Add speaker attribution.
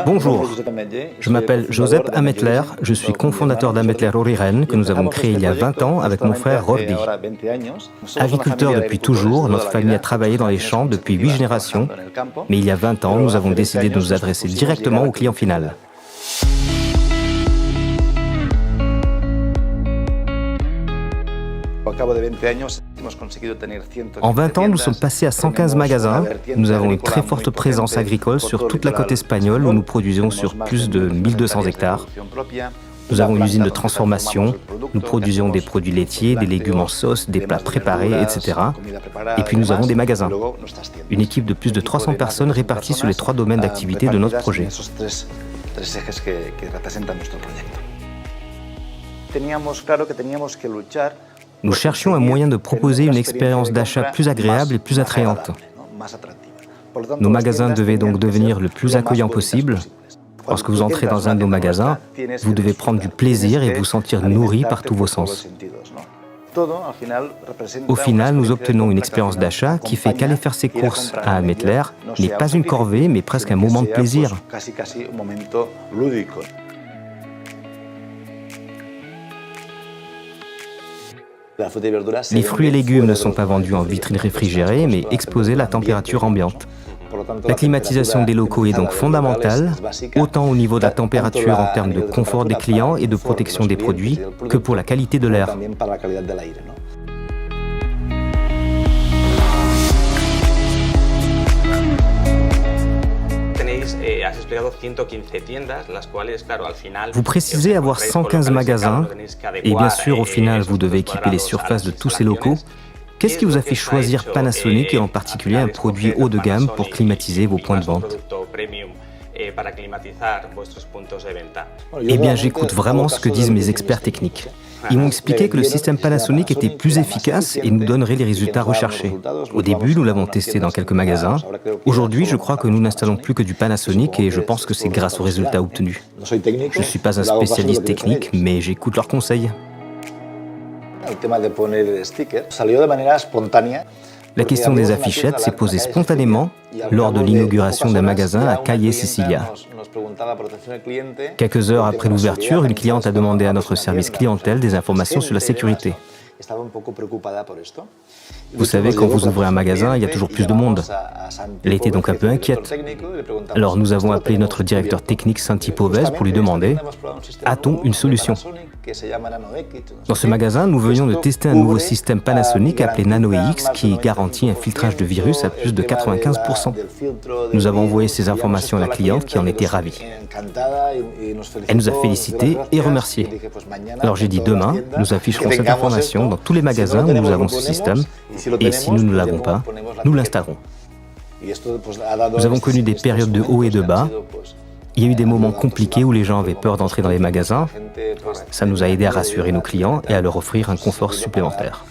Speaker 1: Bonjour, je m'appelle Josep Ametler, je suis cofondateur d'Ametler Origen que nous avons créé il y a 20 ans avec mon frère Jordi. Agriculteurs depuis toujours, notre famille a travaillé dans les champs depuis 8 générations, mais il y a 20 ans, nous avons décidé de nous adresser directement au client final. En 20 ans, nous sommes passés à 115 magasins. Nous avons une très forte présence agricole sur toute la côte espagnole où nous produisons sur plus de 1200 hectares. Nous avons une usine de transformation, nous produisons des produits laitiers, des légumes en sauce, des plats préparés, etc. Et puis nous avons des magasins. Une équipe de plus de 300 personnes réparties sur les 3 domaines d'activité de notre projet. Nous cherchions un moyen de proposer une expérience d'achat plus agréable et plus attrayante. Nos magasins devaient donc devenir le plus accueillants possible. Lorsque vous entrez dans un de nos magasins, vous devez prendre du plaisir et vous sentir nourri par tous vos sens. Au final, nous obtenons une expérience d'achat qui fait qu'aller faire ses courses à Ametler n'est pas une corvée, mais presque un moment de plaisir. Les fruits et légumes ne sont pas vendus en vitrine réfrigérée, mais exposés à la température ambiante. La climatisation des locaux est donc fondamentale, autant au niveau de la température en termes de confort des clients et de protection des produits, que pour la qualité de l'air. Vous précisez avoir 115 magasins et bien sûr, au final, vous devez équiper les surfaces de tous ces locaux. Qu'est-ce qui vous a fait choisir Panasonic et en particulier un produit haut de gamme pour climatiser vos points de vente? Eh bien, j'écoute vraiment ce que disent mes experts techniques. Ils m'ont expliqué que le système Panasonic était plus efficace et nous donnerait les résultats recherchés. Au début, nous l'avons testé dans quelques magasins. Aujourd'hui, je crois que nous n'installons plus que du Panasonic et je pense que c'est grâce aux résultats obtenus. Je ne suis pas un spécialiste technique, mais j'écoute leurs conseils. La question des affichettes s'est posée spontanément lors de l'inauguration d'un magasin à Calle Sicilia. Quelques heures après l'ouverture, une cliente a demandé à notre service clientèle des informations sur la sécurité. Vous savez, quand vous ouvrez un magasin, il y a toujours plus de monde. Elle était donc un peu inquiète. Alors nous avons appelé notre directeur technique Santi Povez pour lui demander « A-t-on une solution ?» Dans ce magasin, nous venions de tester un nouveau système Panasonic appelé NanoEX qui garantit un filtrage de virus à plus de 95%. Nous avons envoyé ces informations à la cliente qui en était ravie. Elle nous a félicités et remerciés. Alors j'ai dit demain, nous afficherons cette information dans tous les magasins où nous avons ce système et si nous ne l'avons pas, nous l'installerons. Nous avons connu des périodes de haut et de bas. Il y a eu des moments compliqués où les gens avaient peur d'entrer dans les magasins. Ça nous a aidé à rassurer nos clients et à leur offrir un confort supplémentaire.